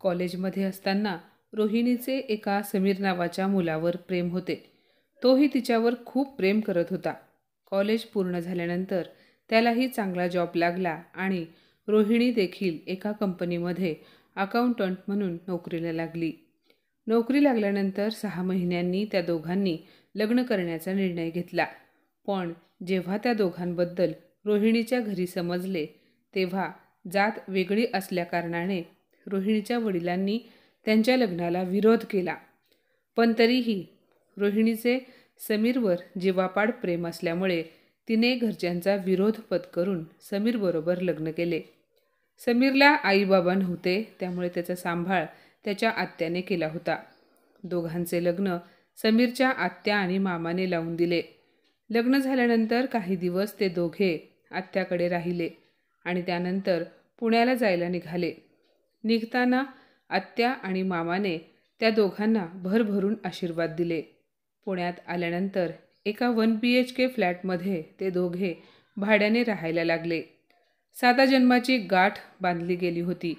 कॉलेजमध्ये असताना रोहिणीचे एका समीर नावाच्या मुलावर प्रेम होते. तोही तिच्यावर खूप प्रेम करत होता. कॉलेज पूर्ण झाल्यानंतर त्यालाही चांगला जॉब लागला आणि रोहिणी देखील एका कंपनीमध्ये अकाउंटंट म्हणून नोकरीला लागली. नोकरी लागल्यानंतर 6 महिन्यांनी त्या दोघांनी लग्न करण्याचा निर्णय घेतला. पण जेव्हा त्या दोघांबद्दल रोहिणीच्या घरी समजले तेव्हा जात वेगळी असल्याकारणाने रोहिणीच्या वडिलांनी त्यांच्या लग्नाला विरोध केला. पण तरीही रोहिणीचे समीरवर जीवापाड प्रेम असल्यामुळे तिने घरच्यांचा विरोध पत्करून समीरबरोबर लग्न केले. समीरला आईबाबा नव्हते, त्यामुळे त्याचा सांभाळ त्याच्या आत्याने केला होता. दोघांचे लग्न समीरच्या आत्या आणि मामाने लावून दिले. लग्न झाल्यानंतर काही दिवस ते दोघे आत्याकडे राहिले आणि त्यानंतर पुण्याला जायला निघाले. निघताना आत्या आणि मामाने त्या दोघांना भरभरून आशीर्वाद दिले. पुण्यात आल्यानंतर एका 1 BHK फ्लॅटमध्ये ते दोघे भाड्याने राहायला लागले. साता जन्माची गाठ बांधली गेली होती.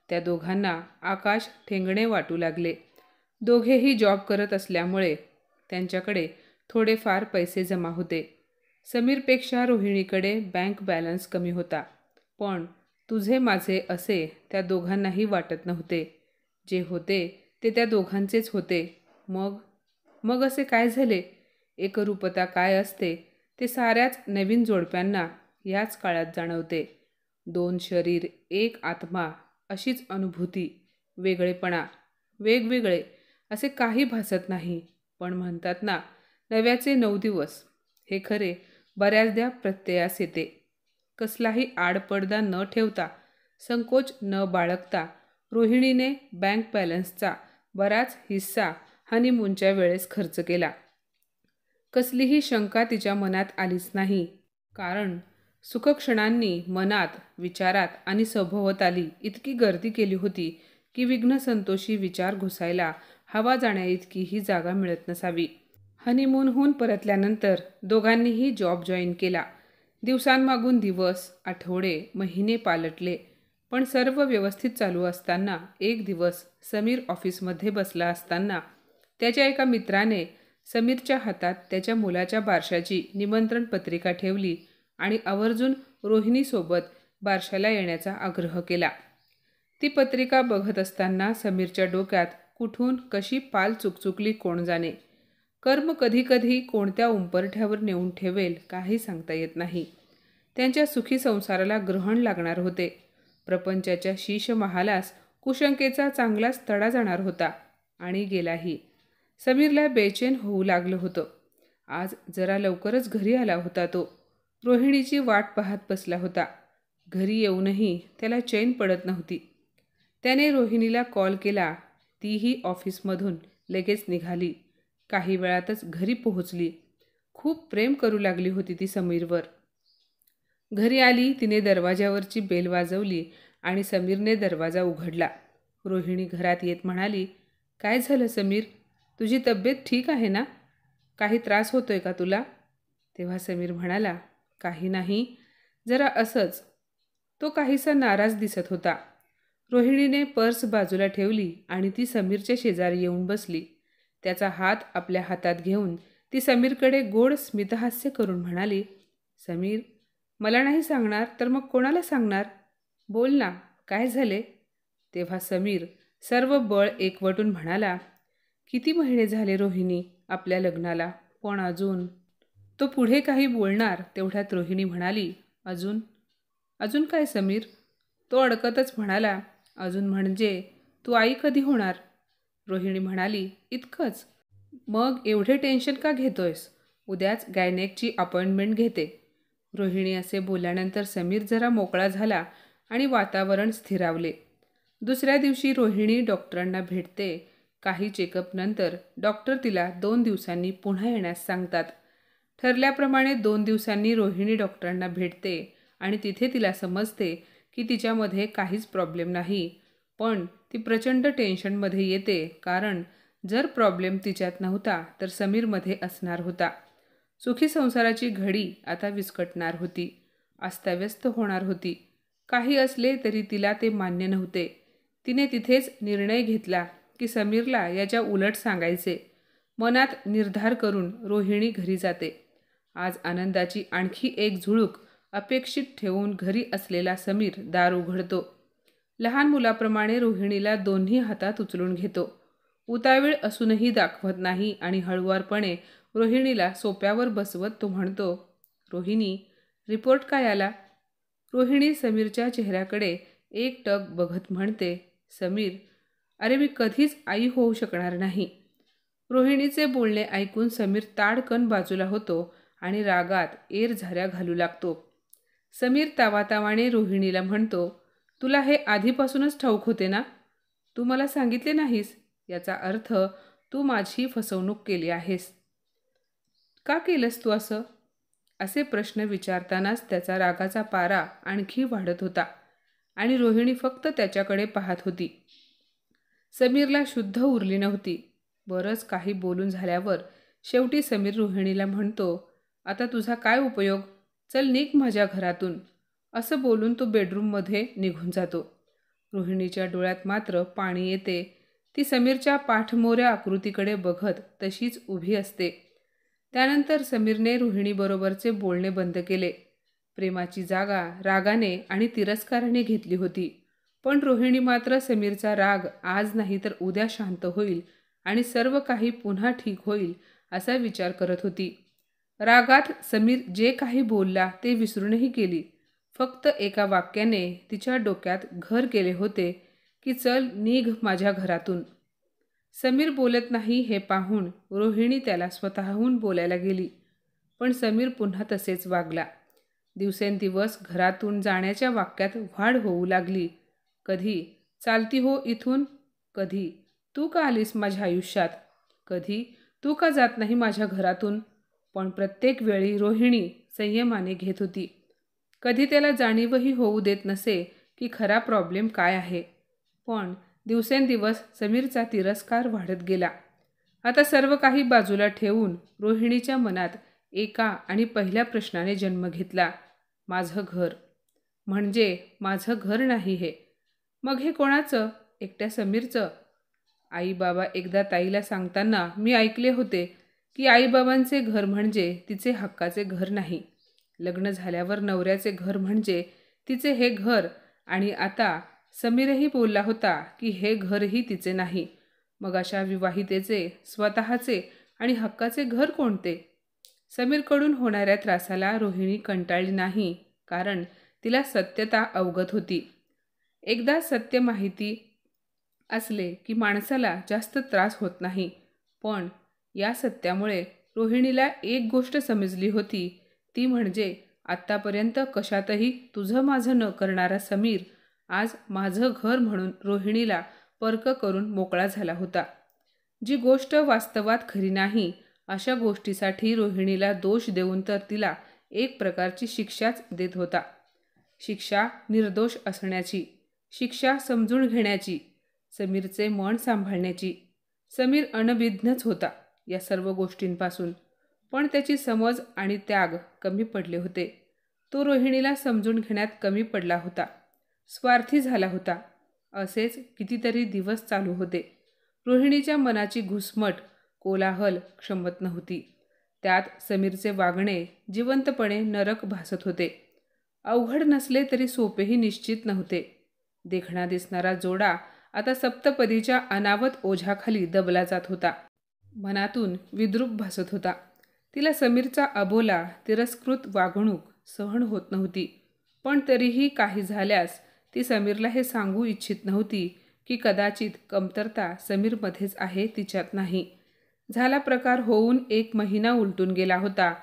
त्या दोघांना आकाश ठेंगणे वाटू लागले. दोघेही जॉब करत असल्यामुळे त्यांच्याकडे थोडेफार पैसे जमा होते. समीरपेक्षा रोहिणीकडे बँक बॅलन्स कमी होता. पण तुझे माझे असे त्या दोघांनाही वाटत नव्हते. जे होते ते त्या दोघांचेच होते. मग असे काय झाले? एकरूपता काय असते ते साऱ्याच नवीन जोडप्यांना याच काळात जाणवते. 2 शरीर, 1 आत्मा अशीच अनुभूती. वेगळेपणा, वेगवेगळे असे काही भासत नाही. पण म्हणतात ना, नव्याचे 9 दिवस. हे खरे बऱ्याचदा प्रत्ययास येते. कसलाही आडपडदा न ठेवता, संकोच न बाळगता रोहिणीने बँक बॅलन्सचा बराच हिस्सा हनीमूनच्या वेळेस खर्च केला. कसलीही शंका तिच्या मनात आलीच नाही, कारण सुखक्षणांनी मनात, विचारात आणि सभोवताली इतकी गर्दी केली होती की विघ्नसंतोषी विचार घुसायला हवा जाण्याइतकीही जागा मिळत नसावी. हनीमूनहून परतल्यानंतर दोघांनीही जॉब जॉईन केला. दिवसांमागून दिवस, आठवडे, महिने पालटले. पण सर्व व्यवस्थित चालू असताना एक दिवस समीर ऑफिसमध्ये बसला असताना त्याच्या एका मित्राने समीरच्या हातात त्याच्या मुलाच्या बारशाची निमंत्रण पत्रिका ठेवली आणि आवर्जून रोहिणीसोबत बारशाला येण्याचा आग्रह केला. ती पत्रिका बघत असताना समीरच्या डोक्यात कुठून कशी पाल चुकचुकली कोण जाणे. कर्म कधीकधी कोणत्या उंबरठ्यावर नेऊन ठेवेल काही सांगता येत नाही. त्यांच्या सुखी संसाराला ग्रहण लागणार होते. प्रपंचाच्या शीशमहालास कुशंकेचा चांगलाच तडा जाणार होता आणि गेलाही. समीरला बेचैन होऊ लागलं होतं. आज जरा लवकरच घरी आला होता तो. रोहिणीची वाट पाहत बसला होता. घरी येऊनही त्याला चैन पडत नव्हती. त्याने रोहिणीला कॉल केला. तीही ऑफिसमधून लगेच निघाली. काही वेळातच घरी पोहोचली. खूप प्रेम करू लागली होती ती समीरवर. घरी आली, तिने दरवाजावरची बेल वाजवली आणि समीरने दरवाजा उघडला. रोहिणी घरात येत म्हणाली, काय झालं समीर? तुझी तब्येत ठीक आहे ना? काही त्रास होतोय का तुला? तेव्हा समीर म्हणाला, काही नाही, जरा असंच. तो काहीसा नाराज दिसत होता. रोहिणीने पर्स बाजूला ठेवली आणि ती समीरच्या शेजारी येऊन बसली. त्याचा हात आपल्या हातात घेऊन ती समीरकडे गोड स्मितहास्य करून म्हणाली, समीर, मला नाही सांगणार तर मग कोणाला सांगणार? बोल ना, काय झाले? तेव्हा समीर सर्व बळ एकवटून म्हणाला, किती महिने झाले रोहिणी आपल्या लग्नाला, पण अजून. तो पुढे काही बोलणार तेवढ्यात रोहिणी म्हणाली, अजून काय समीर? तो अडकतच म्हणाला, अजून म्हणजे तू आई कधी होणार? रोहिणी म्हणाली, इतकंच? मग एवढे टेन्शन का घेतोयस? उद्याच गायनेकची अपॉइंटमेंट घेते. रोहिणी असे बोलल्यानंतर समीर जरा मोकळा झाला आणि वातावरण स्थिरावले. दुसऱ्या दिवशी रोहिणी डॉक्टरांना भेटते. काही चेकअपनंतर डॉक्टर तिला 2 दिवसांनी पुन्हा येण्यास सांगतात. ठरल्याप्रमाणे 2 दिवसांनी रोहिणी डॉक्टरांना भेटते आणि तिथे तिला समजते की तिच्यामध्ये काहीच प्रॉब्लेम नाही. पण ती प्रचंड टेन्शनमध्ये येते, कारण जर प्रॉब्लेम तिच्यात नव्हता तर समीरमध्ये असणार होता. सुखी संसाराची घडी आता विस्कटणार होती, अस्ताव्यस्त होणार होती. काही असले तरी तिला ते मान्य नव्हते. तिने तिथेच निर्णय घेतला की समीरला याच्या उलट सांगायचे. मनात निर्धार करून रोहिणी घरी जाते. आज आनंदाची आणखी एक झुळूक अपेक्षित ठेवून घरी असलेला समीर दार उघडतो. लहान मुलाप्रमाणे रोहिणीला दोन्ही हातात उचलून घेतो. उतावीळ असूनही दाखवत नाही आणि हळुवारपणे रोहिणीला सोप्यावर बसवत तो म्हणतो, रोहिणी, रिपोर्ट काय आला? रोहिणी समीरच्या चेहऱ्याकडे एकटक बघत म्हणते, समीर, अरे मी कधीच आई होऊ शकणार नाही. रोहिणीचे बोलणे ऐकून समीर ताडकन बाजूला होतो आणि रागात एरझाऱ्या घालू लागतो. समीर तावातावाने रोहिणीला म्हणतो, तुला हे आधीपासूनच ठाऊक होते ना? तू मला सांगितले नाहीस, याचा अर्थ तू माझी फसवणूक केली आहेस. का केलंस तू असं? असे प्रश्न विचारतानाच त्याचा रागाचा पारा आणखी वाढत होता आणि रोहिणी फक्त त्याच्याकडे पाहत होती. समीरला शुद्ध उरली नव्हती. बरंच काही बोलून झाल्यावर शेवटी समीर रोहिणीला म्हणतो, आता तुझा काय उपयोग? चल निघ माझ्या घरातून. असं बोलून तो बेडरूममध्ये निघून जातो. रोहिणीच्या डोळ्यात मात्र पाणी येते. ती समीरच्या पाठमोऱ्या आकृतीकडे बघत तशीच उभी असते. त्यानंतर समीरने रोहिणीबरोबरचे बोलणे बंद केले. प्रेमाची जागा रागाने आणि तिरस्काराने घेतली होती. पण रोहिणी मात्र समीरचा राग आज नाही तर उद्या शांत होईल आणि सर्व काही पुन्हा ठीक होईल असा विचार करत होती. रागात समीर जे काही बोलला ते विसरूनही गेली. फक्त एका वाक्याने तिच्या डोक्यात घर केले होते की चल निघ माझ्या घरातून. समीर बोलत नाही हे पाहून रोहिणी त्याला स्वतःहून बोलायला गेली. पण समीर पुन्हा तसेच वागला. दिवसेंदिवस घरातून जाण्याच्या वाक्यात वाढ होऊ लागली. कधी चालती हो इथून, कधी तू का आलीस माझ्या आयुष्यात, कधी तू का जात नाही माझ्या घरातून. पण प्रत्येक वेळी रोहिणी संयमाने घेत होती. कधी त्याला जाणीवही होऊ देत नसे की खरा प्रॉब्लेम काय आहे. पण दिवसेंदिवस समीरचा तिरस्कार वाढत गेला. आता सर्व काही बाजूला ठेवून रोहिणीच्या मनात एका आणि पहिल्या प्रश्नाने जन्म घेतला, माझं घर. म्हणजे माझं घर नाही हे. मग हे कोणाचं? एकट्या समीरचं? आई बाबा एकदा ताईला सांगताना मी ऐकले होते की आईबाबांचे घर म्हणजे तिचे हक्काचे घर नाही. लग्न झाल्यावर नवऱ्याचे घर म्हणजे तिचे हे घर. आणि आता समीरही बोलला होता की हे घरही तिचे नाही. मग अशा विवाहितेचे स्वतःचे आणि हक्काचे घर कोणते? समीरकडून होणाऱ्या त्रासाला रोहिणी कंटाळली नाही, कारण तिला सत्यता अवगत होती. एकदा सत्य माहिती असले की माणसाला जास्त त्रास होत नाही. पण या सत्यामुळे रोहिणीला एक गोष्ट समजली होती, ती म्हणजे आत्तापर्यंत कशातही तुझं माझं न करणारा समीर आज माझं घर म्हणून रोहिणीला पर्क करून मोकळा झाला होता. जी गोष्ट वास्तवात खरी नाही अशा गोष्टीसाठी रोहिणीला दोष देऊन तर तिला एक प्रकारची शिक्षाच देत होता. शिक्षा निर्दोष असण्याची, शिक्षा समजून घेण्याची, समीरचे मन सांभाळण्याची. समीर अनभिज्ञच होता या सर्व गोष्टींपासून. पण त्याची समज आणि त्याग कमी पडले होते. तो रोहिणीला समजून घेण्यात कमी पडला होता. स्वार्थी झाला होता. असेच कितीतरी दिवस चालू होते. रोहिणीच्या मनाची घुसमट, कोलाहल क्षमत नव्हती. त्यात समीरचे वागणे जिवंतपणे नरक भासत होते. अवघड नसले तरी सोपेही निश्चित नव्हते. देखणा दिसणारा जोडा आता सप्तपदीच्या अनावत ओझ्याखाली दबला जात होता. मनातून विद्रूप भासत होता. तिला समीरचा अबोला तिरस्कृत वागणूक सहन होत नव्हती. पण तरीही काही झाल्यास ती समीरला हे सांगू इच्छित नव्हती की कदाचित कमतरता समीरमध्येच आहे, तिच्यात नाही. झाला प्रकार होऊन 1 महिना उलटून गेला होता.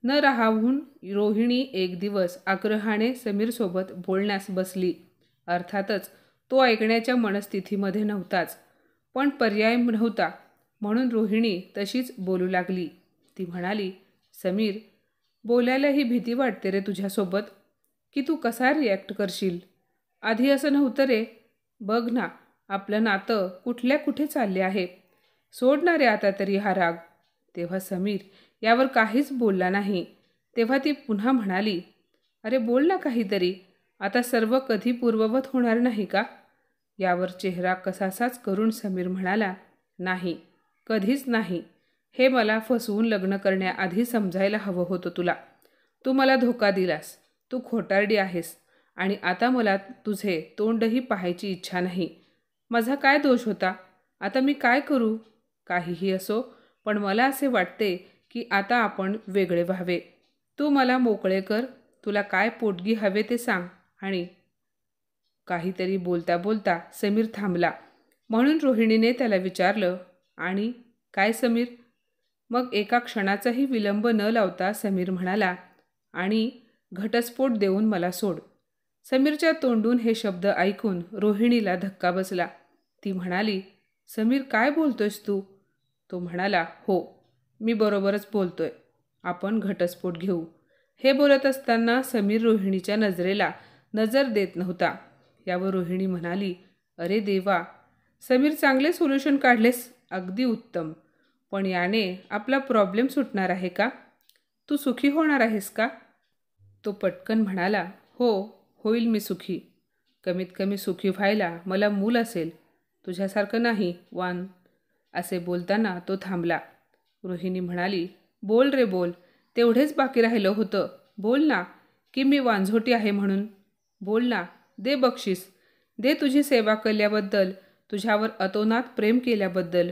न राहावून रोहिणी एक दिवस आग्रहाने समीरसोबत बोलण्यास बसली. अर्थातच तो ऐकण्याच्या मनस्थितीमध्ये नव्हताच. पण पर्याय नव्हता म्हणून रोहिणी तशीच बोलू लागली. ती म्हणाली, समीर, बोलायलाही भीती वाटते रे तुझ्यासोबत, की तू कसा रिॲक्ट करशील. आधी असं नव्हतं रे. बघ ना, आपलं नातं कुठल्या कुठे चालले आहे. सोड ना रे आता तरी हा राग. तेव्हा समीर यावर काहीच बोलला नाही. तेव्हा ती पुन्हा म्हणाली, अरे बोल ना काहीतरी. आता सर्व कधी पूर्ववत होणार नाही का? यावर चेहरा कसासाच करून समीर म्हणाला, नाही, कधीच नाही. हे मला फसवून लग्न करण्याआधी समजायला हवं होतं तुला. तू मला धोका दिलास. तू खोटारडी आहेस आणि आता मला तुझे तोंडही पाहायची इच्छा नाही. माझा काय दोष होता? आता मी काय करू? काहीही असो, पण मला असे वाटते की आता आपण वेगळे व्हावे. तू मला मोकळे कर. तुला काय पोटगी हवे ते सांग. आणि काहीतरी बोलता बोलता समीर थांबला. म्हणून रोहिणीने त्याला विचारलं, आणि काय समीर? मग एका क्षणाचाही विलंब न लावता समीर म्हणाला, आणि घटस्फोट देऊन मला सोड. समीरच्या तोंडून हे शब्द ऐकून रोहिणीला धक्का बसला. ती म्हणाली, समीर काय बोलतोयस तू? तो म्हणाला, हो, मी बरोबरच बोलतोय. आपण घटस्फोट घेऊ. हे बोलत असताना समीर रोहिणीच्या नजरेला नजर देत नव्हता. यावर रोहिणी म्हणाली, अरे देवा, समीर चांगले सोल्युशन काढलेस. अगदी उत्तम. पण याने आपला प्रॉब्लेम सुटणार आहे का? तू सुखी होणार आहेस का? तो पटकन म्हणाला, हो, होईल मी सुखी. कमीत कमी सुखी व्हायला मला मूल असेल. तुझ्यासारखं नाही, वान. असे बोलताना तो थांबला. रोहिणी म्हणाली, बोल रे बोल. तेवढेच बाकी राहिलं होतं. बोल ना, की मी वांझोटी आहे म्हणून. बोल ना, दे बक्षीस. दे तुझी सेवा केल्याबद्दल, तुझ्यावर अतोनात प्रेम केल्याबद्दल.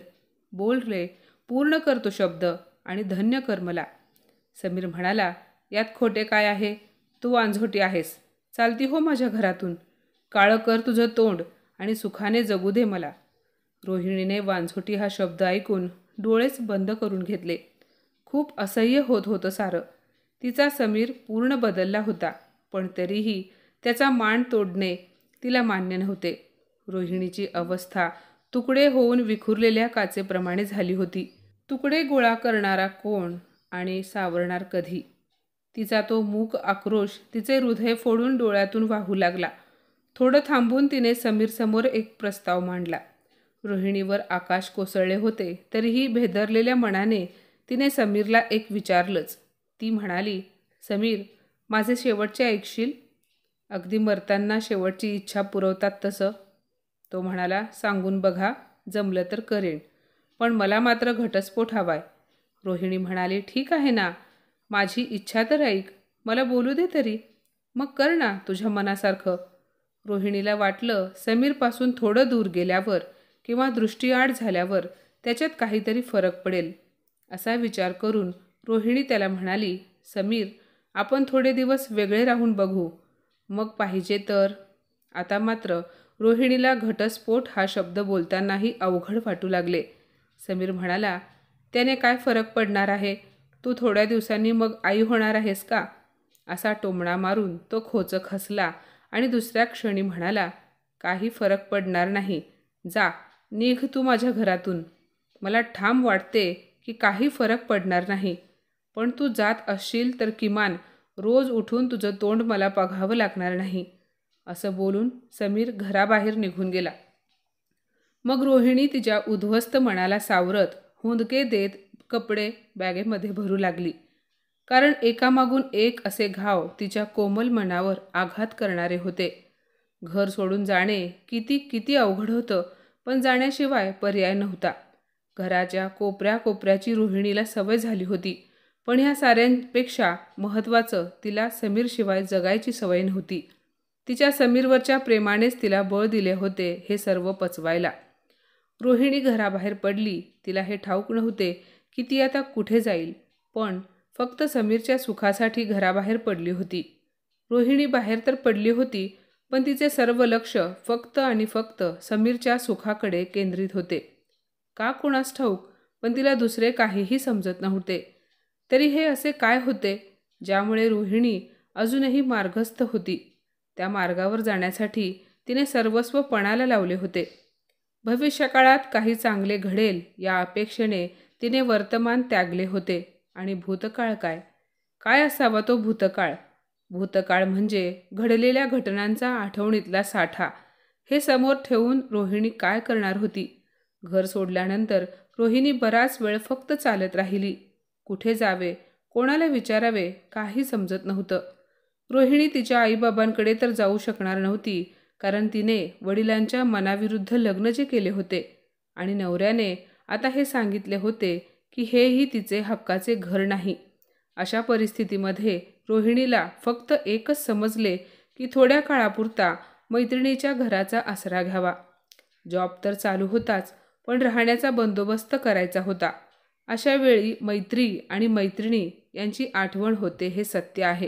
बोल रे, पूर्ण कर तो शब्द आणि धन्य कर मला. समीर म्हणाला, यात खोटे काय आहे? तू वांझोटी आहेस. चालती हो माझ्या घरातून. काळं कर तुझं तोंड आणि सुखाने जगू दे मला. रोहिणीने वांझोटी हा शब्द ऐकून डोळेच बंद करून घेतले. खूप असह्य होत होतं सारं. तिचा समीर पूर्ण बदलला होता, पण तरीही त्याचा मान तोडणे तिला मान्य नव्हते. रोहिणीची अवस्था तुकडे होऊन विखुरलेल्या काचेप्रमाणे झाली होती. तुकडे गोळा करणारा कोण आणि सावरणार कधी? तिचा तो मूक आक्रोश तिचे हृदय फोडून डोळ्यातून वाहू लागला. थोडं थांबून तिने समीरसमोर एक प्रस्ताव मांडला. रोहिणीवर आकाश कोसळले होते, तरीही भेदरलेल्या मनाने तिने समीरला एक विचारलंच. ती म्हणाली, समीर, माझे शेवटचे ऐकशील? अगदी मरताना शेवटची इच्छा पुरवतात तसं. तो म्हणाला, सांगून बघा, जमलं तर करेन, पण मला मात्र घटस्फोट हवाय. रोहिणी म्हणाली, ठीक आहे ना, माझी इच्छा तर ऐक, मला बोलू दे तरी. मग कर ना तुझ्या मनासारखं. रोहिणीला वाटलं, समीरपासून थोडं दूर गेल्यावर किंवा दृष्टीआड झाल्यावर त्याच्यात काहीतरी फरक पडेल. असा विचार करून रोहिणी त्याला म्हणाली, समीर, आपण थोडे दिवस वेगळे राहून बघू. मग पाहिजे तर. आता मात्र रोहिणीला घटस्फोट हा शब्द बोलतानाही अवघड वाटू लागले. समीर म्हणाला, त्याने काय फरक पडणार आहे? तू थोड्या दिवसांनी मग आई होणार आहेस का? असा टोमणा मारून तो खोचक हसला आणि दुसऱ्या क्षणी म्हणाला, काही फरक पडणार नाही. जा, निघ तू माझ्या घरातून. मला ठाम वाटते की काही फरक पडणार नाही, पण तू जात असशील तर किमान रोज उठून तुझं तोंड मला बघावं लागणार नाही. असं बोलून समीर घराबाहेर निघून गेला. मग रोहिणी तिच्या उद्ध्वस्त मनाला सावरत हुंदके देत कपडे बॅगेमध्ये भरू लागली. कारण एकामागून एक असे घाव तिच्या कोमल मनावर आघात करणारे होते. घर सोडून जाणे किती किती अवघड होतं, पण जाण्याशिवाय पर्याय नव्हता. घराच्या कोपऱ्या कोपऱ्याची रोहिणीला सवय झाली होती, पण ह्या साऱ्यांपेक्षा महत्त्वाचं, तिला समीरशिवाय जगायची सवय नव्हती. तिच्या समीरवरच्या प्रेमानेच तिला बळ दिले होते हे सर्व पचवायला. रोहिणी घराबाहेर पडली. तिला हे ठाऊक नव्हते की ती आता कुठे जाईल, पण फक्त समीरच्या सुखासाठी घराबाहेर पडली होती. रोहिणी बाहेर तर पडली होती, पण तिचे सर्व लक्ष फक्त आणि फक्त समीरच्या सुखाकडे केंद्रित होते. का कोणास ठाऊक, पण तिला दुसरे काहीही समजत नव्हते. तरी हे असे काय होते ज्यामुळे रोहिणी अजूनही मार्गस्थ होती? त्या मार्गावर जाण्यासाठी तिने सर्वस्व पणाला लावले होते. भविष्यकाळात काही चांगले घडेल या अपेक्षेने तिने वर्तमान त्यागले होते. आणि भूतकाळ काय? काय असावा तो भूतकाळ? भूतकाळ म्हणजे घडलेल्या घटनांचा आठवणीतला साठा. हे समोर ठेवून रोहिणी काय करणार होती? घर सोडल्यानंतर रोहिणी बराच वेळ फक्त चालत राहिली. कुठे जावे, कोणाला विचारावे, काही समजत नव्हतं. रोहिणी तिच्या आईबाबांकडे तर जाऊ शकणार नव्हती, कारण तिने वडिलांच्या मनाविरुद्ध लग्न जे केले होते आणि नवऱ्याने आता हे सांगितले होते की हेही तिचे हक्काचे घर नाही. अशा परिस्थितीमध्ये रोहिणीला फक्त एकच समजले की थोड्या काळापुरता मैत्रिणीच्या घराचा आसरा घ्यावा. जॉब तर चालू होताच, पण राहण्याचा बंदोबस्त करायचा होता. अशा वेळी मैत्री आणि मैत्रिणी यांची आठवण होते हे सत्य आहे.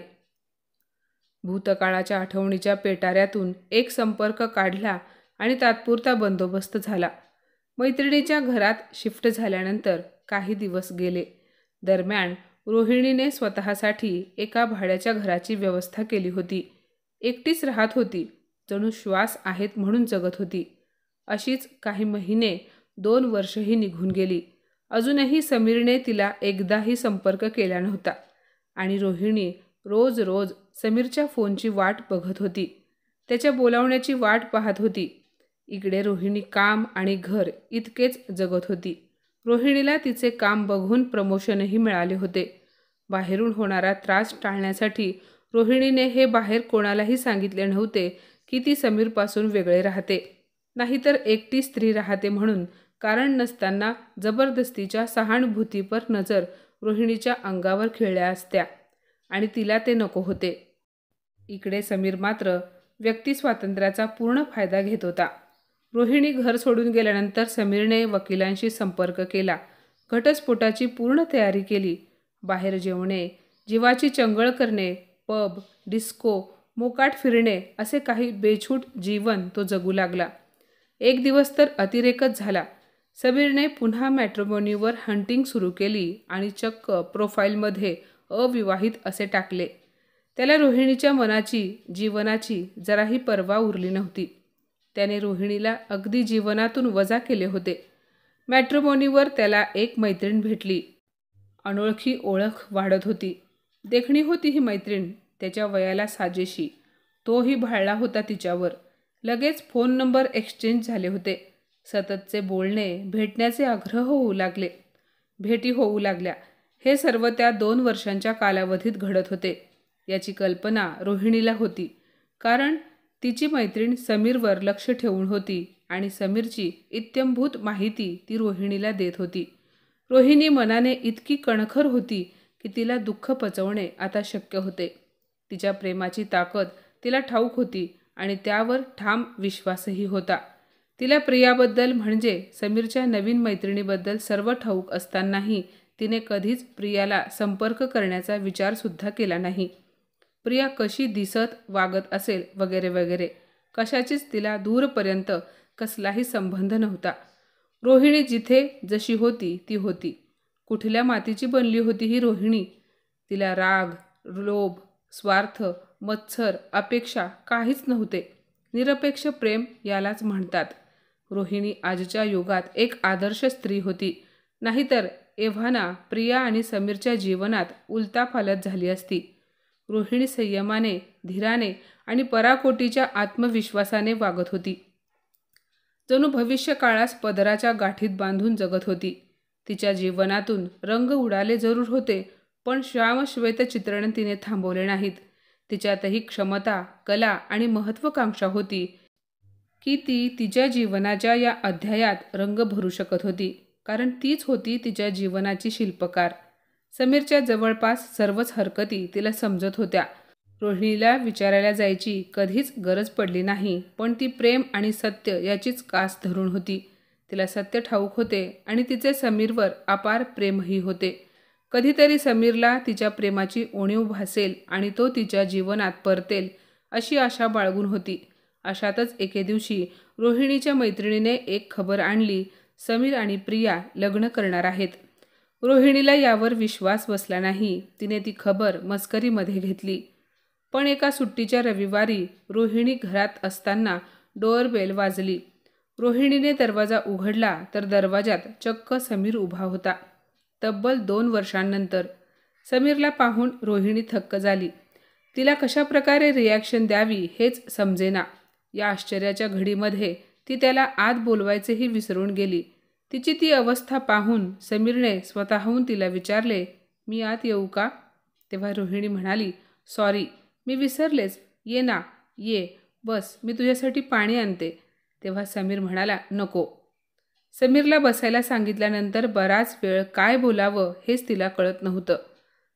भूतकाळाच्या आठवणीच्या पेटाऱ्यातून एक संपर्क काढला आणि तात्पुरता बंदोबस्त झाला. मैत्रिणीच्या घरात शिफ्ट झाल्यानंतर काही दिवस गेले. दरम्यान रोहिणीने स्वतःसाठी एका भाड्याच्या घराची व्यवस्था केली होती. एकटीच राहत होती, जणू श्वास आहेत म्हणून जगत होती. अशीच काही महिने 2 वर्षही निघून गेली. अजूनही समीरने तिला एकदाही संपर्क केला नव्हता आणि रोहिणी रोज रोज समीरच्या फोनची वाट बघत होती. त्याच्या बोलावण्याची वाट पाहत होती. इकडे रोहिणी काम आणि घर इतकेच जगत होती. रोहिणीला तिचे काम बघून प्रमोशनही मिळाले होते. बाहेरून होणारा त्रास टाळण्यासाठी रोहिणीने हे बाहेर कोणालाही सांगितले नव्हते की ती समीरपासून वेगळे राहते. नाहीतर एकटी स्त्री राहते म्हणून कारण नसताना जबरदस्तीच्या सहानुभूतीपर नजर रोहिणीच्या अंगावर खेळल्या असत्या आणि तिला ते नको होते. इकडे समीर मात्र व्यक्तिस्वातंत्र्याचा पूर्ण फायदा घेत होता. रोहिणी घर सोडून गेल्यानंतर समीरने वकिलांशी संपर्क केला. घटस्फोटाची पूर्ण तयारी केली. बाहेर जेवणे, जीवाची चंगळ करणे, पब, डिस्को, मोकाट फिरणे असे काही बेछूट जीवन तो जगू लागला. एक दिवस तर अतिरेकच झाला. समीरने पुन्हा मॅट्रिमोनीवर हंटिंग सुरू केली आणि चक्क प्रोफाईलमध्ये अविवाहित असे टाकले. त्याला रोहिणीच्या मनाची, जीवनाची जराही पर्वा उरली नव्हती. त्याने रोहिणीला अगदी जीवनातून वजा केले होते. मॅट्रिमोनीवर त्याला एक मैत्रीण भेटली. अनोळखी ओळख वाढत होती. देखणी होती ही मैत्रीण, त्याच्या वयाला साजेशी. तोही भाळला होता तिच्यावर. लगेच फोन नंबर एक्सचेंज झाले होते. सततचे बोलणे, भेटण्याचे आग्रह होऊ लागले. भेटी होऊ लागल्या. हे सर्व त्या 2 वर्षांच्या कालावधीत घडत होते. याची कल्पना रोहिणीला होती, कारण तिची मैत्रीण समीरवर लक्ष ठेवून होती आणि समीरची इत्यंभूत माहिती ती रोहिणीला देत होती. रोहिणी मनाने इतकी कणखर होती की तिला दुःख पचवणे आता शक्य होते. तिच्या प्रेमाची ताकद तिला ठाऊक होती आणि त्यावर ठाम विश्वासही होता. तिला प्रियाबद्दल म्हणजे समीरच्या नवीन मैत्रिणीबद्दल सर्व ठाऊक असतानाही तिने कधीच प्रियाला संपर्क करण्याचा विचारसुद्धा केला नाही. प्रिया कशी दिसत, वागत असेल वगैरे वगैरे कशाचीच तिला दूरपर्यंत कसलाही संबंध नव्हता. रोहिणी जिथे जशी होती ती होती. कुठल्या मातीची बनली होती ही रोहिणी? तिला राग, लोभ, स्वार्थ, मत्सर, अपेक्षा काहीच नव्हते. निरपेक्ष प्रेम यालाच म्हणतात. रोहिणी आजच्या युगात एक आदर्श स्त्री होती. नाहीतर एव्हाना प्रिया आणि समीरच्या जीवनात उलथापालथ झाली असती. रोहिणी संयमाने, धीराने आणि पराकोटीच्या आत्मविश्वासाने वागत होती. जणू भविष्यकाळास पदराच्या गाठीत बांधून जगत होती. तिच्या जीवनातून रंग उडाले जरूर होते, पण श्यामश्वेत चित्रण तिने थांबवले नाहीत. तिच्यातही क्षमता, कला आणि महत्त्वाकांक्षा होती की ती तिच्या जीवनाच्या या अध्यायात रंग भरू शकत होती, कारण तीच होती तिच्या जीवनाची शिल्पकार. समीरच्या जवळपास सर्वच हरकती तिला समजत होत्या. रोहिणीला विचारायला जायची कधीच गरज पडली नाही, पण ती प्रेम आणि सत्य याचीच कास धरून होती. तिला सत्य ठाऊक होते आणि तिचे समीरवर अपार प्रेमही होते. कधीतरी समीरला तिच्या प्रेमाची उणीव भासेल आणि तो तिच्या जीवनात परतेल अशी आशा बाळगून होती. अशातच एके दिवशी रोहिणीच्या मैत्रिणीने एक खबर आणली, समीर आणि प्रिया लग्न करणार आहेत. रोहिणीला यावर विश्वास बसला नाही. तिने ती खबर मस्करीमध्ये घेतली. पण एका सुट्टीच्या रविवारी रोहिणी घरात असताना डोअरबेल वाजली. रोहिणीने दरवाजा उघडला तर दरवाजात चक्क समीर उभा होता. तब्बल 2 वर्षांनंतर. समीरला पाहून रोहिणी थक्क झाली. तिला कशाप्रकारे रिॲक्शन द्यावी हेच समजेना. या आश्चर्याच्या घडीमध्ये ती त्याला आत बोलवायचेही विसरून गेली. तिची ती अवस्था पाहून समीरने स्वतःहून तिला विचारले, मी आत येऊ का? तेव्हा रोहिणी म्हणाली, सॉरी, मी विसरलेच, ये ना, ये. बस, मी तुझ्यासाठी पाणी आणते. तेव्हा समीर म्हणाला, नको. समीरला बसायला सांगितल्यानंतर बराच वेळ काय बोलावं हेच तिला कळत नव्हतं.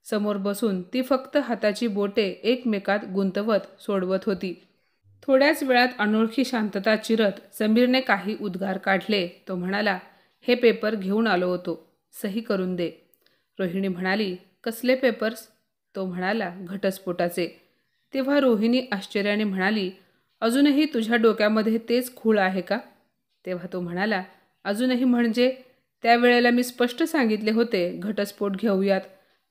समोर बसून ती फक्त हाताची बोटे एकमेकात गुंतवत सोडवत होती. थोड्याच वेळात अनोळखी शांतता चिरत समीरने काही उद्गार काढले. तो म्हणाला, हे पेपर घेऊन आलो होतो, सही करून दे. रोहिणी म्हणाली, कसले पेपर्स? तो म्हणाला, घटस्फोटाचे. तेव्हा रोहिणी आश्चर्याने म्हणाली, अजूनही तुझ्या डोक्यामध्ये तेच खूळ आहे का? तेव्हा तो म्हणाला, अजूनही म्हणजे? त्यावेळेला मी स्पष्ट सांगितले होते घटस्फोट घेऊयात,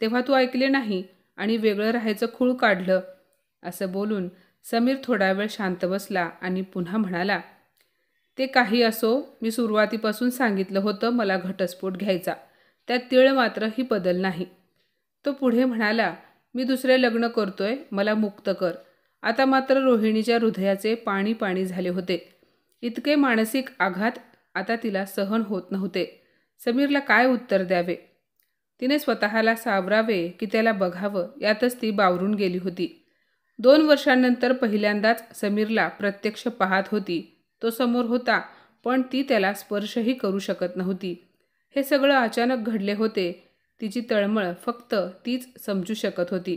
तेव्हा तू ऐकले नाही आणि वेगळं राहायचं खूळ काढलं. असं बोलून समीर थोडा वेळ शांत बसला आणि पुन्हा म्हणाला, ते काही असो, मी सुरुवातीपासून सांगितलं होतं मला घटस्फोट घ्यायचा, त्यात तीळ मात्रही बदल नाही. तो पुढे म्हणाला, मी दुसरे लग्न करतोय, मला मुक्त कर. आता मात्र रोहिणीच्या हृदयाचे पाणी पाणी झाले होते. इतके मानसिक आघात आता तिला सहन होत नव्हते. समीरला काय उत्तर द्यावे? तिने स्वतःला सावरावे की त्याला बघावं यातच ती बावरून गेली होती. 2 वर्षांनंतर पहिल्यांदाच समीरला प्रत्यक्ष पाहत होती. तो समोर होता, पण ती त्याला स्पर्शही करू शकत नव्हती. हे सगळं अचानक घडले होते. तिची तळमळ फक्त तीच समजू शकत होती.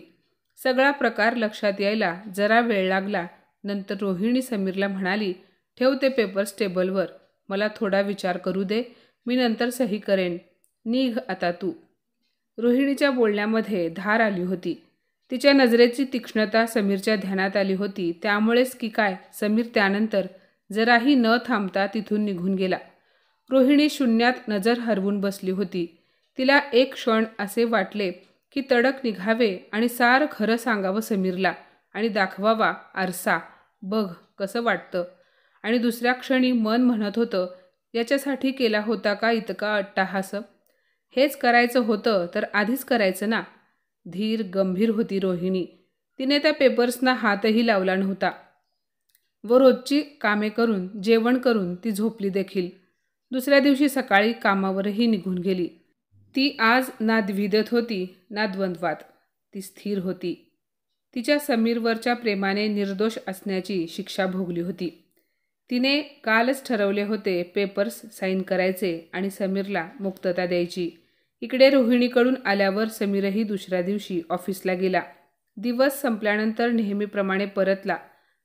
सगळा प्रकार लक्षात यायला जरा वेळ लागला. नंतर रोहिणी समीरला म्हणाली, ठेव ते पेपर्स टेबलवर, मला थोडा विचार करू दे, मी नंतर सही करेन, निघ आता तू. रोहिणीच्या बोलण्यामध्ये धार आली होती. तिच्या नजरेची तीक्ष्णता समीरच्या ध्यानात आली होती. त्यामुळेच की काय समीर त्यानंतर जराही न थांबता तिथून निघून गेला. रोहिणी शून्यात नजर हरवून बसली होती. तिला एक क्षण असे वाटले की तडक निघावे आणि सारं खरं सांगावं समीरला आणि दाखवावा आरसा, बघ कसं वाटतं. आणि दुसऱ्या क्षणी मन म्हणत होतं, याच्यासाठी केला होता का इतका अट्टाहास? हेच करायचं होतं तर आधीच करायचं ना. धीर गंभीर होती रोहिणी. तिने त्या पेपर्सना हातही लावला नव्हता व रोजची कामे करून जेवण करून ती झोपली देखील. दुसऱ्या दिवशी सकाळी कामावरही निघून गेली. ती आज ना द्विधेत होती ना द्वंद्वात. ती स्थिर होती. तिच्या समीरवरच्या प्रेमाने निर्दोष असण्याची शिक्षा भोगली होती. तिने कालच ठरवले होते पेपर्स साईन करायचे आणि समीरला मुक्तता द्यायची. इकडे रोहिणीकडून आल्यावर समीरही दुसऱ्या दिवशी ऑफिसला गेला. दिवस संपल्यानंतर नेहमीप्रमाणे परतला.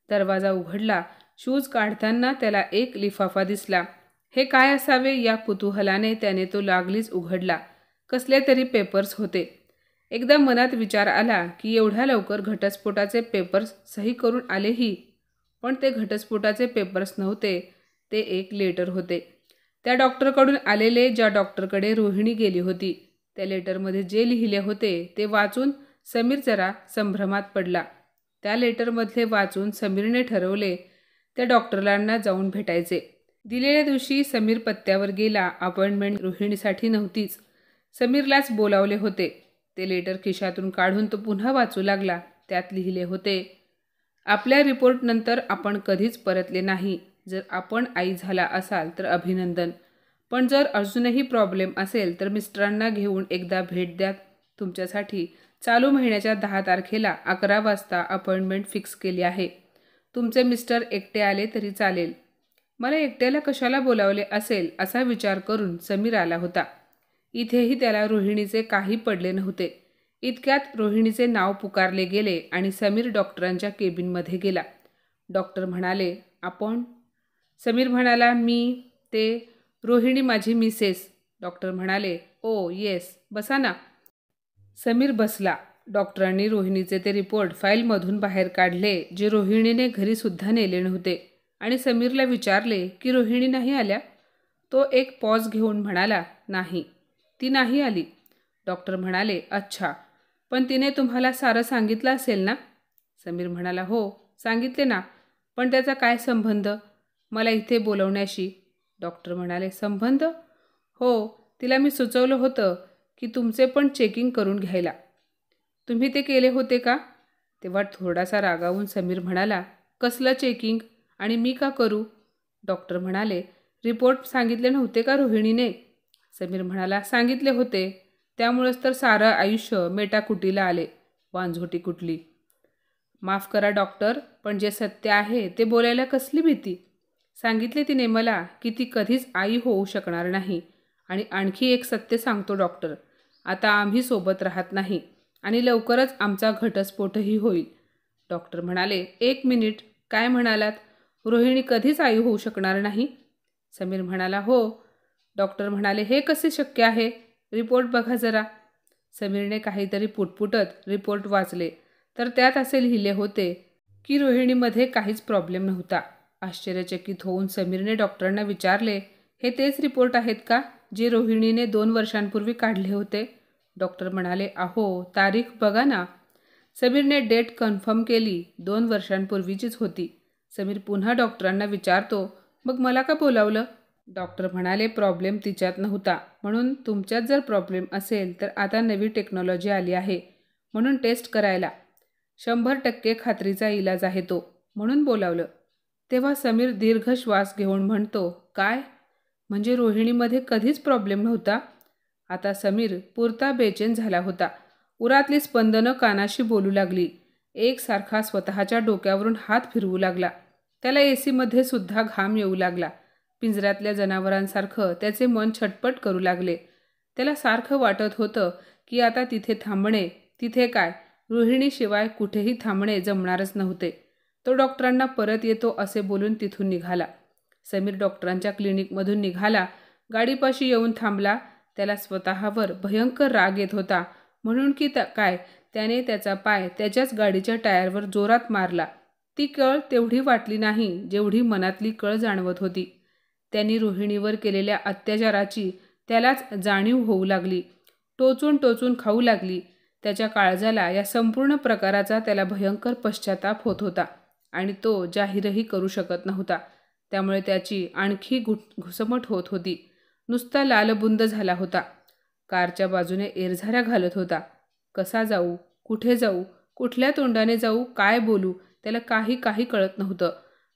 दरवाजा उघडला. शूज काढताना त्याला एक लिफाफा दिसला. हे काय असावे या कुतूहलाने त्याने तो लागलीच उघडला. कसले तरी पेपर्स होते. एकदा मनात विचार आला की एवढ्या लवकर घटस्फोटाचे पेपर्स सही करून आलेही. पण ते घटस्फोटाचे पेपर्स नव्हते, ते एक लेटर होते. त्या डॉक्टरकडून आलेले, ज्या डॉक्टरकडे रोहिणी गेली होती. त्या लेटरमध्ये जे लिहिले होते ते वाचून समीर जरा संभ्रमात पडला. त्या लेटरमधले वाचून समीरने ठरवले त्या डॉक्टरांना जाऊन भेटायचे. दिलेल्या दिवशी समीर पत्त्यावर गेला. अपॉइंटमेंट रोहिणीसाठी नव्हतीच, समीरलाच बोलावले होते. ते लेटर खिशातून काढून तो पुन्हा वाचू लागला. त्यात लिहिले होते, आपल्या रिपोर्टनंतर आपण कधीच परतले नाही. जर आपण आई झाला असाल तर अभिनंदन, पण जर अजूनही प्रॉब्लेम असेल तर मिस्टरांना घेऊन एकदा भेट द्या. तुमच्यासाठी चालू महिन्याच्या 10 तारखेला 11 वाजता अपॉइंटमेंट फिक्स केली आहे. तुमचे मिस्टर एकटे आले तरी चालेल. मला एकट्याला कशाला बोलावले असेल असा विचार करून समीर आला होता. इथेही त्याला रोहिणीचे काही पडले नव्हते. इतक्यात रोहिणीचे नाव पुकारले गेले आणि समीर डॉक्टरांच्या केबिनमध्ये गेला. डॉक्टर म्हणाले, आपण? समीर म्हणाला, मी ते रोहिणी माझी मिसेस. डॉक्टर म्हणाले, ओ येस, बसा ना. समीर बसला. डॉक्टरांनी रोहिणीचे ते रिपोर्ट फाईलमधून बाहेर काढले, जे रोहिणीने घरीसुद्धा नेले नव्हते, आणि समीरला विचारले की रोहिणी नाही आल्या? तो एक पॉज घेऊन म्हणाला, नाही, ती नाही आली. डॉक्टर म्हणाले, अच्छा, पण तिने तुम्हाला सारं सांगितलं असेल ना? समीर म्हणाला, हो सांगितले ना, पण त्याचा काय संबंध मला इथे बोलवण्याशी? डॉक्टर म्हणाले, संबंध? हो, तिला मी सुचवलं होतं की तुमचे पण चेकिंग करून घ्यायला. तुम्ही ते केले होते का? तेव्हा थोडासा रागावून समीर म्हणाला, कसलं चेकिंग आणि मी का करू? डॉक्टर म्हणाले, रिपोर्ट सांगितले नव्हते का रोहिणीने? समीर म्हणाला, सांगितले होते, त्यामुळेच तर सारं आयुष्य मेटाकुटीला आले, वांझोटी कुठली. माफ करा डॉक्टर, पण जे सत्य आहे ते बोलायला कसली भीती. सांगितले तिने मला की ती कधीच आई होऊ शकणार नाही. आणि आणखी एक सत्य सांगतो डॉक्टर, आता आम्ही सोबत राहत नाही आणि लवकरच आमचा घटस्फोटही होईल. डॉक्टर म्हणाले, एक मिनिट, काय म्हणालात? रोहिणी कधीच आई होऊ शकणार नाही? समीर म्हणाला, हो. डॉक्टर म्हणाले, हे कसे शक्य आहे? रिपोर्ट बघा जरा. समीरने काहीतरी पुटपुटत रिपोर्ट वाचले तर त्यात असे लिहिले होते की रोहिणीमध्ये काहीच प्रॉब्लेम नव्हता. आश्चर्यचकित होऊन समीरने डॉक्टरांना विचारले, हे तेच रिपोर्ट आहेत का जे रोहिणीने 2 वर्षांपूर्वी काढले होते? डॉक्टर म्हणाले, अहो, तारीख बघा ना. समीरने डेट कन्फर्म केली. 2 वर्षांपूर्वीचीच होती. समीर पुन्हा डॉक्टरांना विचारतो, मग मला का बोलावलं? डॉक्टर म्हणाले, प्रॉब्लेम तिच्यात नव्हता, म्हणून तुमच्यात जर प्रॉब्लेम असेल तर आता नवी टेक्नॉलॉजी आली आहे म्हणून टेस्ट करायला. 100% खात्रीचा इलाज आहे तो, म्हणून बोलावलं. तेव्हा समीर दीर्घ श्वास घेऊन म्हणतो, काय? म्हणजे रोहिणीमध्ये कधीच प्रॉब्लेम नव्हता? आता समीर पुरता बेचैन झाला होता. उरातली स्पंदनं कानाशी बोलू लागली. एकसारखा स्वतःच्या डोक्यावरून हात फिरवू लागला. त्याला एसीमध्ये सुद्धा घाम येऊ लागला. पिंजऱ्यातल्या जनावरांसारखं त्याचे मन छटपट करू लागले. त्याला सारखं वाटत होतं की आता तिथे थांबणे, तिथे काय, रोहिणीशिवाय कुठेही थांबणे जमणारच नव्हते. तो डॉक्टरांना परत येतो असे बोलून तिथून निघाला. समीर डॉक्टरांच्या क्लिनिकमधून निघाला. गाडीपाशी येऊन थांबला. त्याला स्वतःवर भयंकर राग येत होता, म्हणून की काय त्याने त्याचा पाय त्याच्याच गाडीच्या टायरवर जोरात मारला. ती कळ तेवढी वाटली नाही जेवढी मनातली कळ जाणवत होती. त्यांनी रोहिणीवर केलेल्या अत्याचाराची त्यालाच जाणीव होऊ लागली. टोचून टोचून खाऊ लागली. त्याच्या काळजाला या संपूर्ण प्रकाराचा त्याला भयंकर पश्चाताप होत होता आणि तो जाहीरही करू शकत नव्हता. त्यामुळे त्याची आणखी घुसमट होत होती. नुसता लालबुंद झाला होता. कारच्या बाजूने एरझाऱ्या घालत होता. कसा जाऊ, कुठे जाऊ, कुठल्या तोंडाने जाऊ, काय बोलू, त्याला काही कळत नव्हतं.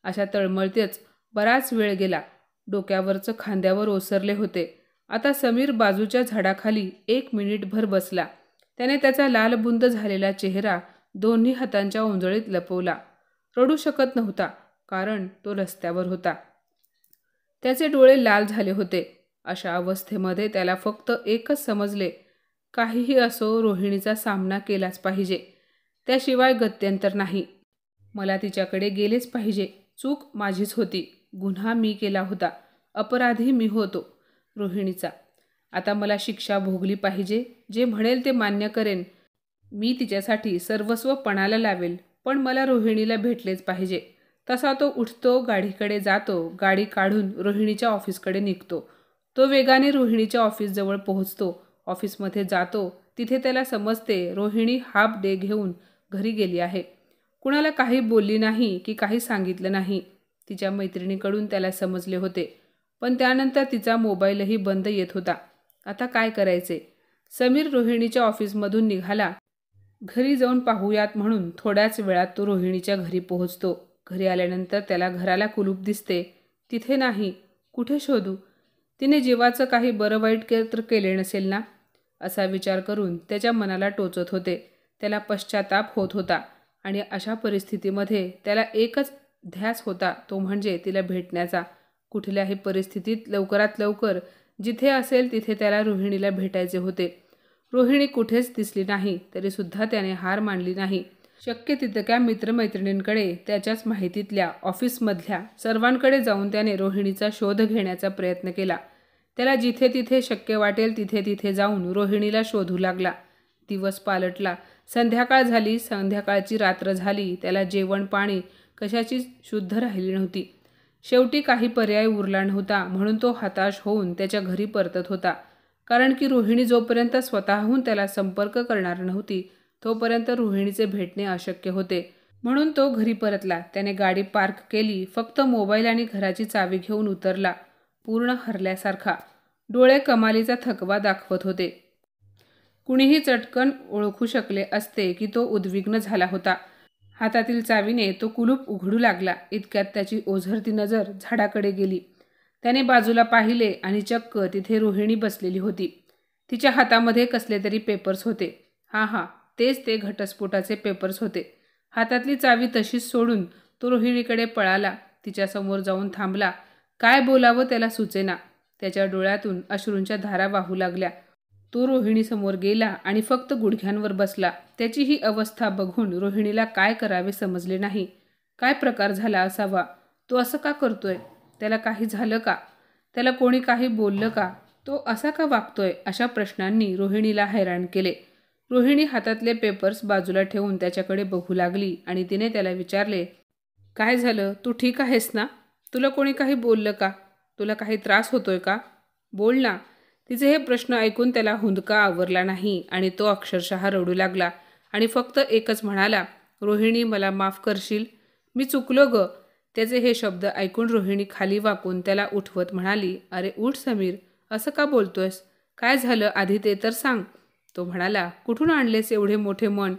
अशा तळमळतेच बराच वेळ गेला. डोक्यावरचं खांद्यावर ओसरले होते. आता समीर बाजूच्या झाडाखाली 1 मिनिटभर बसला. त्याने त्याचा लालबुंद झालेला चेहरा दोन्ही हातांच्या ओंजळीत लपवला. रडू शकत नव्हता, कारण तो रस्त्यावर होता. त्याचे डोळे लाल झाले होते. अशा अवस्थेमध्ये त्याला फक्त एकच समजले, काहीही असो, रोहिणीचा सामना केलाच पाहिजे. त्याशिवाय गत्यंतर नाही. मला तिच्याकडे गेलेच पाहिजे. चूक माझीच होती. गुन्हा मी केला होता. अपराधी मी होतो रोहिणीचा. आता मला शिक्षा भोगली पाहिजे. जे म्हणेल ते मान्य करेन. मी तिच्यासाठी सर्वस्व पणाला लावेल, पण मला रोहिणीला भेटलेच पाहिजे. तसा तो उठतो, गाडीकडे जातो. गाडी काढून रोहिणीच्या ऑफिसकडे निघतो. तो वेगाने रोहिणीच्या ऑफिसजवळ पोहोचतो. ऑफिसमध्ये जातो. तिथे त्याला समजते रोहिणी हाफ डे घेऊन घरी गेली आहे. कुणाला काही बोलली नाही की काही सांगितलं नाही. तिच्या मैत्रिणीकडून त्याला समजले होते, पण त्यानंतर तिचा मोबाईलही बंद येत होता. आता काय करायचे? समीर रोहिणीच्या ऑफिसमधून निघाला. घरी जाऊन पाहूयात म्हणून थोड्याच वेळात तो रोहिणीच्या घरी पोहोचतो. घरी आल्यानंतर त्याला घराला कुलूप दिसते. तिथे नाही. कुठे शोधू? तिने जीवाचं काही बरं वाईट तर केले नसेल ना, असा विचार करून त्याच्या मनाला टोचत होते. त्याला पश्चाताप होत होता आणि अशा परिस्थितीमध्ये त्याला एकच ध्यास होता, तो म्हणजे तिला भेटण्याचा. कुठल्याही परिस्थितीत लवकरात लवकर जिथे असेल तिथे त्याला रोहिणीला भेटायचे होते. रोहिणी कुठेच दिसली नाही तरीसुद्धा त्याने हार मानली नाही. शक्य तितक्या मित्रमैत्रिणींकडे, त्याच्याच माहितीतल्या, ऑफिसमधल्या सर्वांकडे जाऊन त्याने रोहिणीचा शोध घेण्याचा प्रयत्न केला. त्याला जिथे तिथे शक्य वाटेल तिथे तिथे जाऊन रोहिणीला शोधू लागला. दिवस पालटला. संध्याकाळ झाली. संध्याकाळची रात्र झाली. त्याला जेवण पाणी कशाची शुद्ध राहिली नव्हती. शेवटी काही पर्याय उरला नव्हता, म्हणून तो हताश होऊन त्याच्या घरी परतत होता. कारण की रोहिणी जोपर्यंत स्वतःहून त्याला संपर्क करणार नव्हती तोपर्यंत रोहिणीचे भेटणे अशक्य होते. म्हणून तो घरी परतला. त्याने गाडी पार्क केली. फक्त मोबाईल आणि घराची चावी घेऊन उतरला. पूर्ण हरल्यासारखा. डोळे कमालीचा थकवा दाखवत होते. कुणीही चटकन ओळखू शकले असते की तो उद्विग्न झाला होता. हातातील चावीने तो कुलूप उघडू लागला. इतक्यात त्याची ओझरती नजर झाडाकडे गेली. त्याने बाजूला पाहिले आणि चक्क तिथे रोहिणी बसलेली होती. तिच्या हातामध्ये कसले तरी पेपर्स होते. तेच ते घटस्फोटाचे पेपर्स होते. हातातली चावी तशीच सोडून तो रोहिणीकडे पळाला. तिच्यासमोर जाऊन थांबला. काय बोलावं त्याला सुचेना. त्याच्या डोळ्यातून अश्रूंच्या धारा वाहू लागल्या. तो रोहिणीसमोर गेला आणि फक्त गुडघ्यांवर बसला. त्याची ही अवस्था बघून रोहिणीला काय करावे समजले नाही. काय प्रकार झाला असावा? तो असं का करतोय? त्याला काही झालं का? त्याला कोणी काही बोललं का? तो असा का वागतोय? अशा प्रश्नांनी रोहिणीला हैराण केले. रोहिणी हातातले पेपर्स बाजूला ठेवून त्याच्याकडे बघू लागली आणि तिने त्याला विचारले, काय झालं? तू ठीक आहेस ना? तुला कोणी काही बोललं का? तुला काही त्रास होतोय का? बोल ना. तिचे हे प्रश्न ऐकून त्याला हुंदका आवरला नाही आणि तो अक्षरशः रडू लागला आणि फक्त एकच म्हणाला, रोहिणी मला माफ करशील? मी चुकलो ग. त्याचे हे शब्द ऐकून रोहिणी खाली वाकून त्याला उठवत म्हणाली, अरे उठ समीर, असं का बोलतोयस? काय झालं आधी ते तर सांग. तो म्हणाला, कुठून आणलेस एवढे मोठे मन?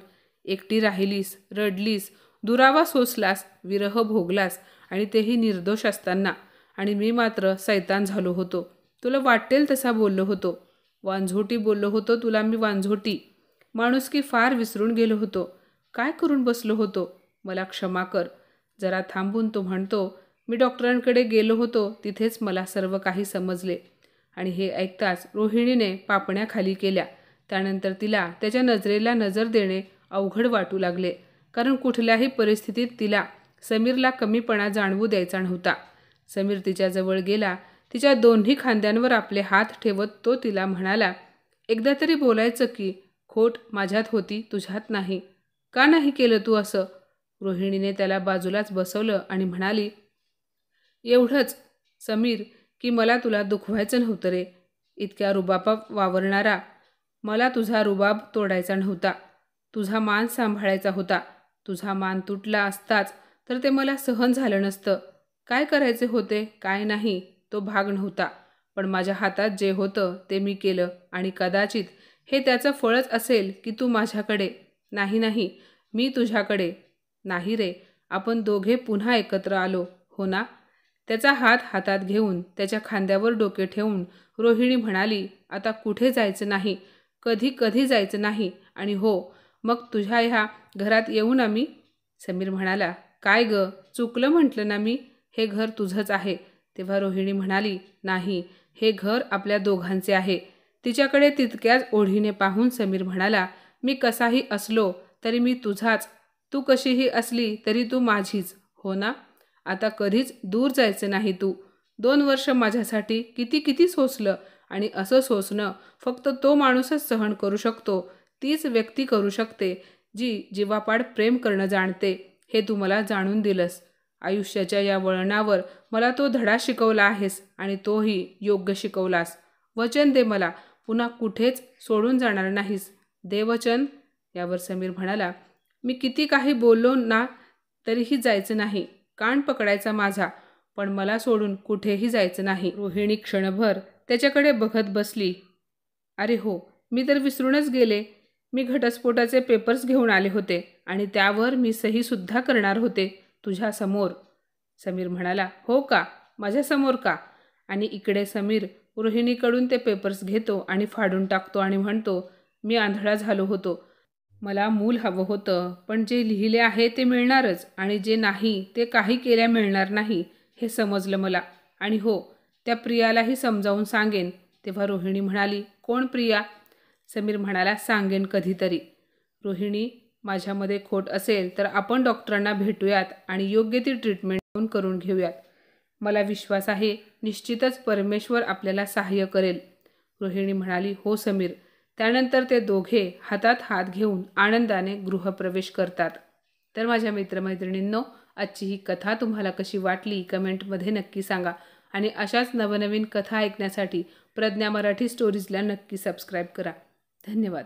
एकटी राहिलीस, रडलीस, दुरावा सोसलास, विरह भोगलास आणि तेही निर्दोष असताना. आणि मी मात्र सैतान झालो होतो. तुला वाटेल तसा बोललो होतो. वांझोटी बोललो होतो तुला मी, वांझोटी. माणुसकी फार विसरून गेलो होतो. काय करून बसलो होतो? मला क्षमा कर. जरा थांबून तो म्हणतो, मी डॉक्टरांकडे गेलो होतो, तिथेच मला सर्व काही समजले. आणि हे ऐकताच रोहिणीने पापण्या खाली केल्या. त्यानंतर तिला त्याच्या नजरेला नजर देणे अवघड वाटू लागले, कारण कुठल्याही परिस्थितीत तिला समीरला कमीपणा जाणवू द्यायचा नव्हता. समीर तिच्याजवळ गेला. तिच्या दोन्ही खांद्यांवर आपले हात ठेवत तो तिला म्हणाला, एकदा तरी बोलायचं की, खोट माझ्यात होती, तुझ्यात नाही. का नाही केलं तू असं? रोहिणीने त्याला बाजूलाच बसवलं आणि म्हणाली, एवढंच समीर, की मला तुला दुखवायचं नव्हतं रे. इतक्या रुबाबात वावरणारा मला तुझा रुबाब तोडायचा नव्हता. तुझा मान सांभाळायचा होता. तुझा मान तुटला असताच तर ते मला सहन झालं नसतं. काय करायचे होते काय नाही तो भाग नव्हता, पण माझ्या हातात जे होतं ते मी केलं आणि कदाचित हे त्याचं फळच असेल की तू माझ्याकडे नाही. नाही, मी तुझ्याकडे नाही रे. आपण दोघे पुन्हा एकत्र आलो, हो ना? त्याचा हात हातात घेऊन त्याच्या खांद्यावर डोके ठेवून रोहिणी म्हणाली, आता कुठे जायचं नाही, कधी कधी जायचं नाही. आणि हो, मग तुझ्या ह्या घरात येऊ ना मी? समीर म्हणाला, काय ग, चुकलं म्हटलं ना मी, हे घर तुझंच आहे. तेव्हा रोहिणी म्हणाली, नाही, हे घर आपल्या दोघांचे आहे. तिच्याकडे तितक्याच ओढीने पाहून समीर म्हणाला, मी कसाही असलो तरी मी तुझाच, तू कशीही असली तरी तू माझीच, हो ना? आता कधीच दूर जायचं नाही तू. 2 वर्ष माझ्यासाठी किती किती सोसलं, आणि असं सोसणं फक्त तो माणूसच सहन करू शकतो. तीच व्यक्ती करू शकते जी जीवापाड प्रेम करणं जाणते. हे तू मला जाणून दिलंस. आयुष्याच्या या वळणावर मला तो धडा शिकवला आहेस आणि तोही योग्य शिकवलास. वचन दे मला, पुन्हा कुठेच सोडून जाणार नाहीस. दे वचन. यावर समीर म्हणाला, मी किती काही बोललो ना तरीही जायचं नाही. कान पकडायचा माझा, पण मला सोडून कुठेही जायचं नाही. रोहिणी क्षणभर त्याच्याकडे बघत बसली. अरे हो, मी तर विसरूनच गेले. मी घटस्फोटाचे पेपर्स घेऊन आले होते आणि त्यावर मी सहीसुद्धा करणार होते तुझ्यासमोर. समीर म्हणाला, हो का? माझ्यासमोर का? आणि इकडे समीर रोहिणीकडून ते पेपर्स घेतो आणि फाडून टाकतो आणि म्हणतो, मी आंधळा झालो होतो. मला मूल हवं होतं, पण जे लिहिले आहे ते मिळणारच आणि जे नाही ते काही केल्या मिळणार नाही, हे समजलं मला. आणि हो, त्या प्रियालाही समजावून सांगेन. तेव्हा रोहिणी म्हणाली, कोण प्रिया? समीर म्हणाला, सांगेन कधीतरी. रोहिणी, माझ्यामध्ये खोट असेल तर आपण डॉक्टरांना भेटूयात आणि योग्य ती ट्रीटमेंट करून घेऊयात. मला विश्वास आहे, निश्चितच परमेश्वर आपल्याला सहाय्य करेल. रोहिणी म्हणाली, हो समीर. त्यानंतर ते दोघे हातात हात घेऊन आनंदाने गृहप्रवेश करतात. तर माझ्या मित्रमैत्रिणींनो, आजची ही कथा तुम्हाला कशी वाटली कमेंटमध्ये नक्की सांगा. आणि अशाच नवनवीन कथा ऐकण्यासाठी प्रज्ञा मराठी स्टोरीजला नक्की सबस्क्राईब करा. धन्यवाद.